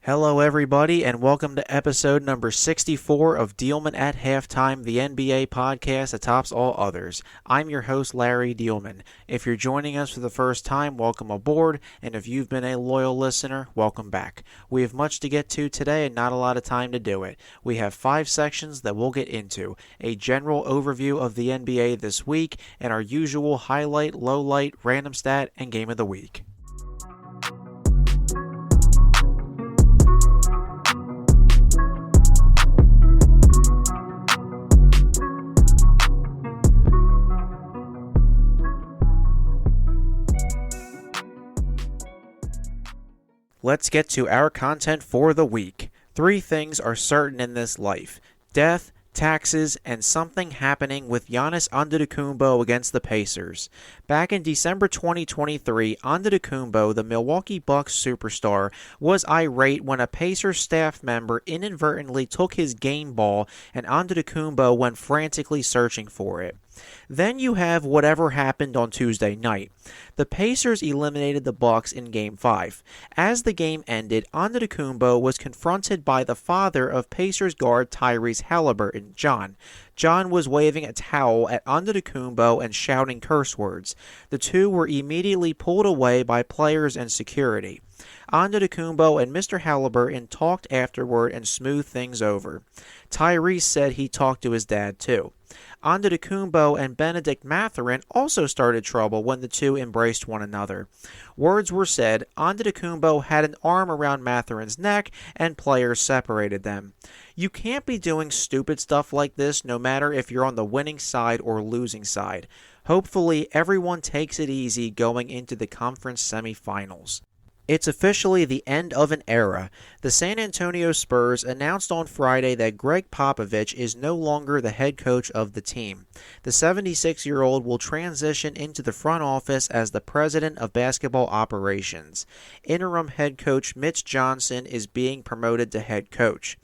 Hello, everybody, and welcome to episode number 64 of Diehlman at Halftime, the NBA podcast that tops all others. I'm your host, Larry Diehlman. If you're joining us for the first time, welcome aboard, and if you've been a loyal listener, welcome back. We have much to get to today and not a lot of time to do it. We have 5 sections that we'll get into: a general overview of the NBA this week, and our usual highlight, lowlight, random stat, and game of the week. Let's get to our content for the week. 3 things are certain in this life: death, taxes, and something happening with Giannis Antetokounmpo against the Pacers. Back in December 2023, Antetokounmpo, the Milwaukee Bucks superstar, was irate when a Pacers staff member inadvertently took his game ball and Antetokounmpo went frantically searching for it. Then you have whatever happened on Tuesday night. The Pacers eliminated the Bucks in Game 5. As the game ended, Antetokounmpo was confronted by the father of Pacers guard Tyrese Halliburton, John. John was waving a towel at Antetokounmpo and shouting curse words. The two were immediately pulled away by players and security. Antetokounmpo and Mr. Halliburton talked afterward and smoothed things over. Tyrese said he talked to his dad too. Antetokounmpo and Benedict Mathurin also started trouble when the two embraced one another. Words were said, Antetokounmpo had an arm around Mathurin's neck, and players separated them. You can't be doing stupid stuff like this no matter if you're on the winning side or losing side. Hopefully, everyone takes it easy going into the conference semifinals. It's officially the end of an era. The San Antonio Spurs announced on Friday that Greg Popovich is no longer the head coach of the team. The 76-year-old will transition into the front office as the president of basketball operations. Interim head coach Mitch Johnson is being promoted to head coach.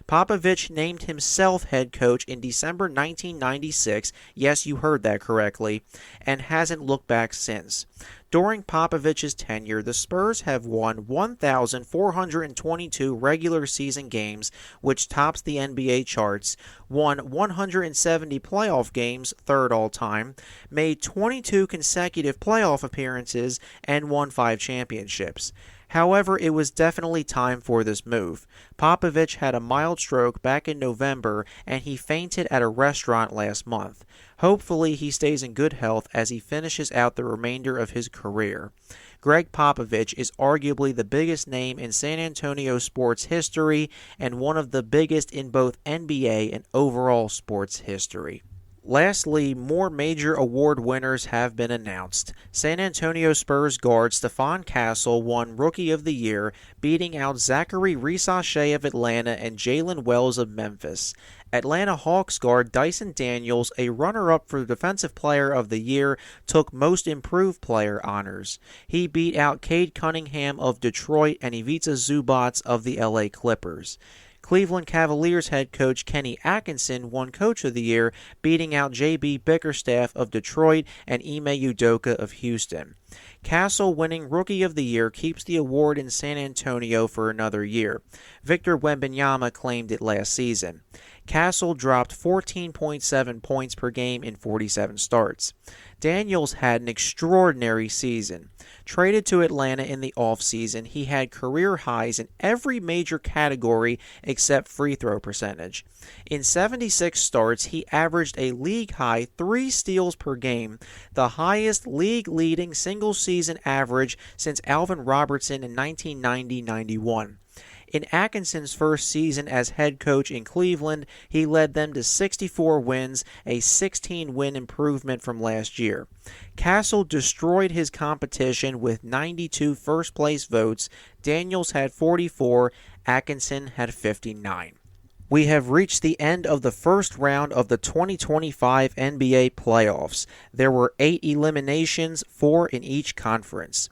Popovich named himself head coach in December 1996, yes, you heard that correctly, and hasn't looked back since. During Popovich's tenure, the Spurs have won 1,422 regular season games, which tops the NBA charts, won 170 playoff games, third all-time, made 22 consecutive playoff appearances, and won 5 championships. However, it was definitely time for this move. Popovich had a mild stroke back in November, and he fainted at a restaurant last month. Hopefully, he stays in good health as he finishes out the remainder of his career. Greg Popovich is arguably the biggest name in San Antonio sports history and one of the biggest in both NBA and overall sports history. Lastly, more major award winners have been announced. San Antonio Spurs guard Stephon Castle won Rookie of the Year, beating out Zachary Rissache of Atlanta and Jalen Wells of Memphis. Atlanta Hawks guard Dyson Daniels, a runner-up for Defensive Player of the Year, took Most Improved Player honors. He beat out Cade Cunningham of Detroit and Ivica Zubac of the LA Clippers. Cleveland Cavaliers head coach Kenny Atkinson won Coach of the Year, beating out J.B. Bickerstaff of Detroit and Ime Udoka of Houston. Castle winning Rookie of the Year keeps the award in San Antonio for another year. Victor Wembanyama claimed it last season. Castle dropped 14.7 points per game in 47 starts. Daniels had an extraordinary season. Traded to Atlanta in the offseason, he had career highs in every major category except free throw percentage. In 76 starts, he averaged a league-high 3 steals per game, the highest league-leading single-season average since Alvin Robertson in 1990-91. In Atkinson's first season as head coach in Cleveland, he led them to 64 wins, a 16-win improvement from last year. Castle destroyed his competition with 92 first-place votes. Daniels had 44, Atkinson had 59. We have reached the end of the first round of the 2025 NBA playoffs. There were 8 eliminations, 4 in each conference.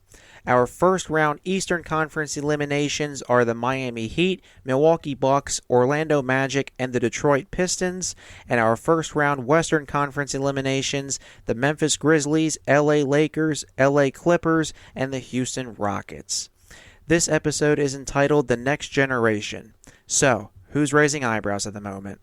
Our first round Eastern Conference eliminations are the Miami Heat, Milwaukee Bucks, Orlando Magic, and the Detroit Pistons. And our first round Western Conference eliminations, the Memphis Grizzlies, LA Lakers, LA Clippers, and the Houston Rockets. This episode is entitled The Next Generation. So, who's raising eyebrows at the moment?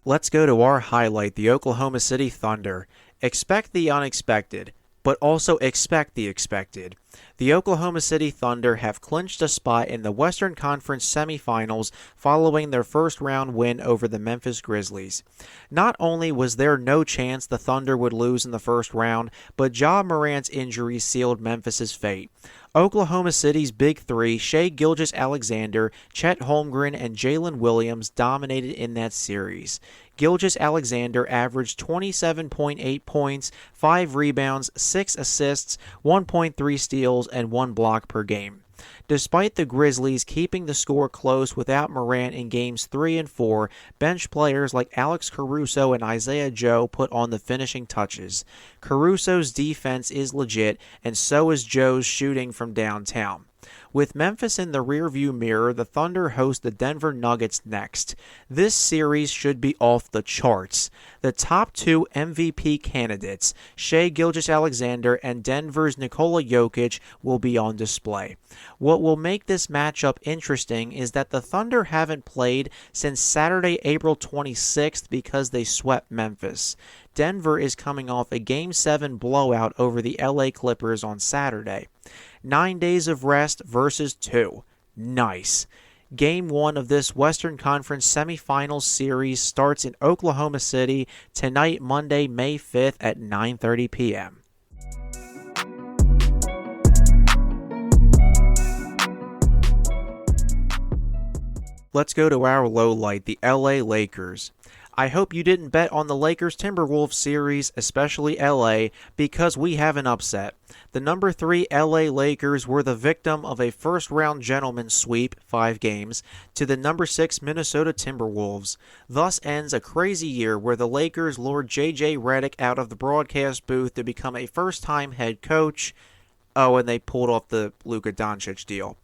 Let's go to our highlight, the Oklahoma City Thunder. Expect the unexpected, but also expect the expected. The Oklahoma City Thunder have clinched a spot in the Western Conference Semifinals following their first-round win over the Memphis Grizzlies. Not only was there no chance the Thunder would lose in the first round, but Ja Morant's injury sealed Memphis's fate. Oklahoma City's Big Three, Shai Gilgeous-Alexander, Chet Holmgren, and Jalen Williams dominated in that series. Gilgeous-Alexander averaged 27.8 points, 5 rebounds, 6 assists, 1.3 steals, and 1 block per game. Despite the Grizzlies keeping the score close without Morant in games 3 and 4, bench players like Alex Caruso and Isaiah Joe put on the finishing touches. Caruso's defense is legit, and so is Joe's shooting from downtown. With Memphis in the rearview mirror, the Thunder host the Denver Nuggets next. This series should be off the charts. The top 2 MVP candidates, Shai Gilgeous-Alexander and Denver's Nikola Jokic, will be on display. What will make this matchup interesting is that the Thunder haven't played since Saturday, April 26th because they swept Memphis. Denver is coming off a Game 7 blowout over the LA Clippers on Saturday. 9 days of rest versus 2. Nice. Game 1 of this Western Conference Semifinals series starts in Oklahoma City tonight, Monday, May 5th at 9:30 p.m. Let's go to our low light, the LA Lakers. I hope you didn't bet on the Lakers-Timberwolves series, especially LA, because we have an upset. The number 3 LA Lakers were the victim of a first-round gentleman's sweep, 5 games, to the number 6 Minnesota Timberwolves. Thus ends a crazy year where the Lakers lured J.J. Redick out of the broadcast booth to become a first-time head coach. Oh, and they pulled off the Luka Doncic deal.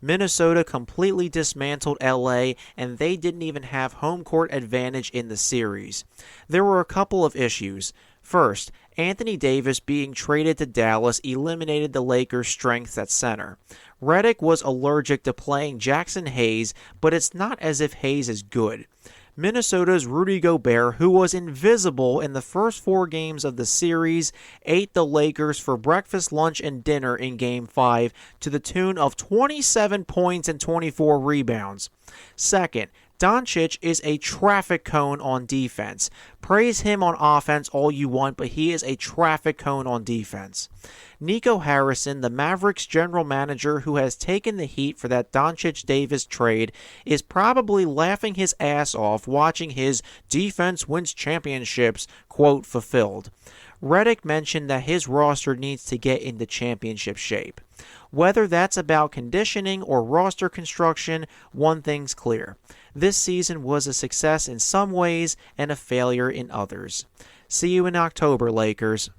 Minnesota completely dismantled LA, and they didn't even have home court advantage in the series. There were a couple of issues. First, Anthony Davis being traded to Dallas eliminated the Lakers' strengths at center. Redick was allergic to playing Jackson Hayes, but it's not as if Hayes is good. Minnesota's Rudy Gobert, who was invisible in the first 4 games of the series, ate the Lakers for breakfast, lunch, and dinner in Game 5 to the tune of 27 points and 24 rebounds. Second, Doncic is a traffic cone on defense. Praise him on offense all you want, but he is a traffic cone on defense. Nico Harrison, the Mavericks general manager who has taken the heat for that Doncic-Davis trade, is probably laughing his ass off watching his defense wins championships quote fulfilled. Redick mentioned that his roster needs to get into championship shape. Whether that's about conditioning or roster construction, one thing's clear. This season was a success in some ways and a failure in others. See you in October, Lakers.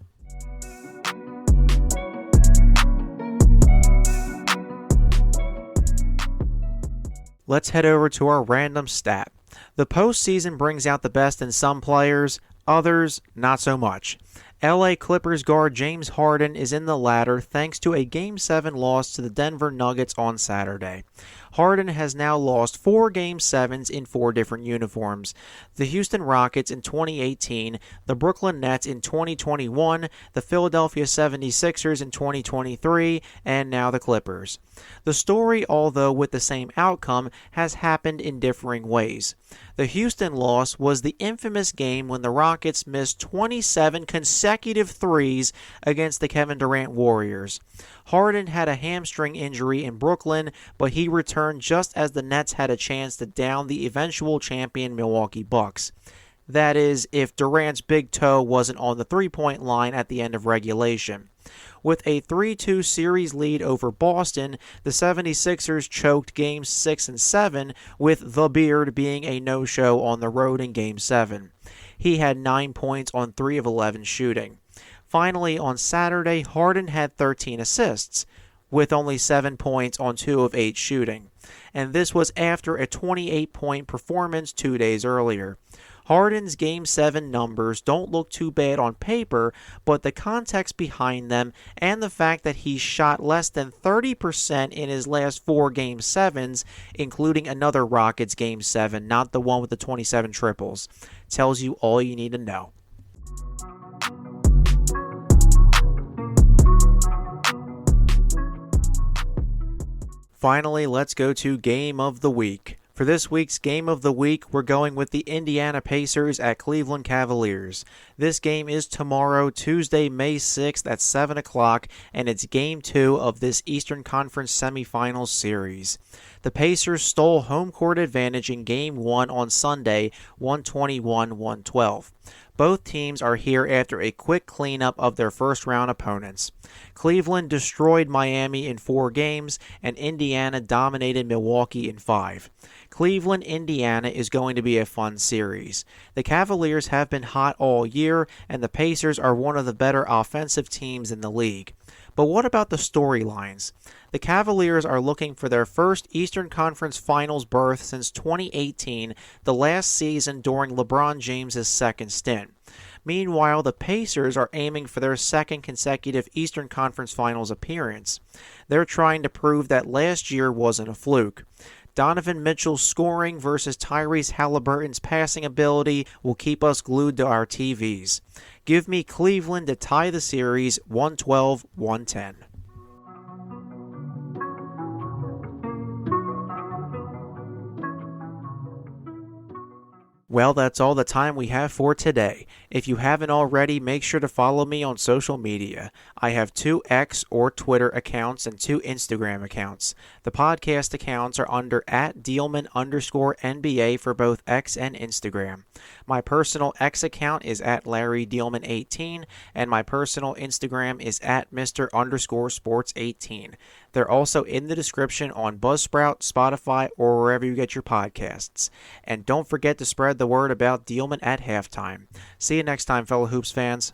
Let's head over to our random stat. The postseason brings out the best in some players, others not so much. LA Clippers guard James Harden is in the latter thanks to a Game 7 loss to the Denver Nuggets on Saturday. Harden has now lost 4 Game 7s in 4 different uniforms. The Houston Rockets in 2018, the Brooklyn Nets in 2021, the Philadelphia 76ers in 2023, and now the Clippers. The story, although with the same outcome, has happened in differing ways. The Houston loss was the infamous game when the Rockets missed 27 consecutive threes against the Kevin Durant Warriors. Harden had a hamstring injury in Brooklyn, but he returned just as the Nets had a chance to down the eventual champion Milwaukee Bucks. That is, if Durant's big toe wasn't on the three-point line at the end of regulation. With a 3-2 series lead over Boston, the 76ers choked Games 6 and 7, with the Beard being a no-show on the road in Game 7. He had 9 points on 3 of 11 shooting. Finally, on Saturday, Harden had 13 assists, with only 7 points on 2 of 8 shooting. and this was after a 28-point performance 2 days earlier. Harden's Game 7 numbers don't look too bad on paper, but the context behind them and the fact that he shot less than 30% in his last 4 Game 7s, including another Rockets Game 7, not the one with the 27 triples, tells you all you need to know. Finally, let's go to Game of the Week. For this week's Game of the Week, we're going with the Indiana Pacers at Cleveland Cavaliers. This game is tomorrow, Tuesday, May 6th at 7 o'clock, and it's Game 2 of this Eastern Conference Semifinals series. The Pacers stole home court advantage in Game 1 on Sunday, 121-112. Both teams are here after a quick cleanup of their first-round opponents. Cleveland destroyed Miami in 4 games, and Indiana dominated Milwaukee in 5. Cleveland-Indiana is going to be a fun series. The Cavaliers have been hot all year, and the Pacers are one of the better offensive teams in the league. But what about the storylines? The Cavaliers are looking for their first Eastern Conference Finals berth since 2018, the last season during LeBron James' second stint. Meanwhile, the Pacers are aiming for their second consecutive Eastern Conference Finals appearance. They're trying to prove that last year wasn't a fluke. Donovan Mitchell's scoring versus Tyrese Halliburton's passing ability will keep us glued to our TVs. Give me Cleveland to tie the series 112-110. Well, that's all the time we have for today. If you haven't already, make sure to follow me on social media. I have 2 X or Twitter accounts and 2 Instagram accounts. The podcast accounts are under @Diehlman_NBA for both X and Instagram. My personal X account is @LarryDiehlman18, and my personal Instagram is @Mr_Sports18. They're also in the description on Buzzsprout, Spotify, or wherever you get your podcasts. And don't forget to spread the word about Diehlman at halftime. See you next time, fellow Hoops fans.